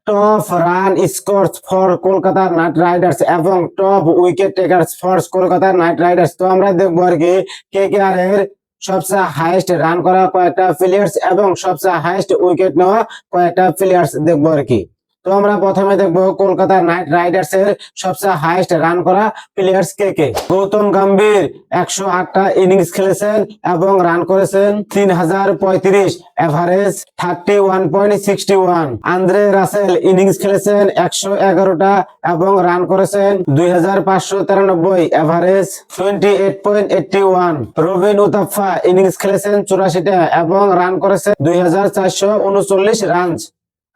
Top run scorers for Kolkata Knight Riders এবং top wicket takers for Kolkata Knight Riders. তো আমরা দেখবো আর কি কেকেআর এর সবচেয়ে হাইয়েস্ট রান করা কয়েকটা প্লেয়ার্স এবং সবচেয়ে হাইয়েস্ট উইকেট নেওয়া কয়েকটা প্লেয়ার্স দেখবো আর কি। তো আমরা প্রথমে দেখবো কলকাতা নাইট রাইডার্স এর সবচেয়ে হাইয়েস্ট রান করা প্লেয়ার্স কে কে। গৌতম গম্ভীর 108টা ইনিংস খেলেছেন এবং রান করেছেন 3035, এভারেজ 31.61। আন্দ্রে রাসেল ইনিংস খেলেছেন 111টা এবং রান করেছেন 2593, এভারেজ 28.81। রবিন উতাপ্পা ইনিংস খেলেছেন 84টা এবং রান করেছেন 2439 run,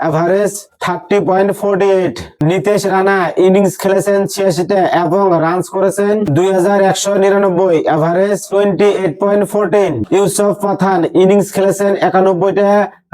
average 30.48। Nitesh Rana innings খেলেছেন 86টা এবং রান করেছেন 2199, এভারেজ 28.14। ইউসুফ পাঠান ইনিংস খেলেছেন 91টা,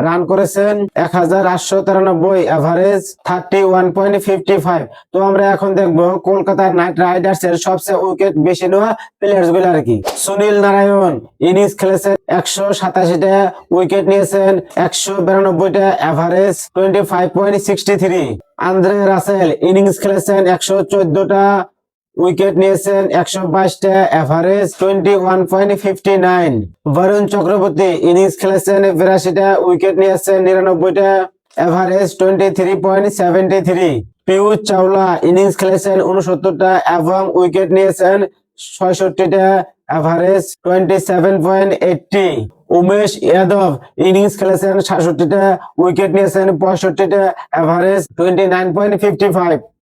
রান করেছেন 1893, এভারেজ 31.55। তো আমরা এখন দেখবো কলকাতা নাইট রাইডার্স এর সবচেয়ে উইকেট বেশি নেওয়া প্লেয়ার্স গুলো আর কি। সুনীল নারায়ণ ইনিংস খেলেছেন 187টা, উইকেট নিয়েছেন 192টা, এভারেজ 25.63। আন্দ্রে রাসেল ইনিংস খেলেছেন 114টা, উইকেট নিয়েছেন 122টা, এভারেজ 21.59। বরুণ চক্রবর্তী ইনিংস খেলেছেন 82টা, উইকেট নিয়েছেন 99টা, এভারেজ 23.73। পীয়ূষ চাওলা ইনিংস খেলেছেন 69টা এবং উইকেট নিয়েছেন 66টা, এভারেজ 27.80। উমেশ যাদব ইনিংস খেলেছেন 67টা, উইকেট নিয়েছেন 65টা, এভারেজ 29.55।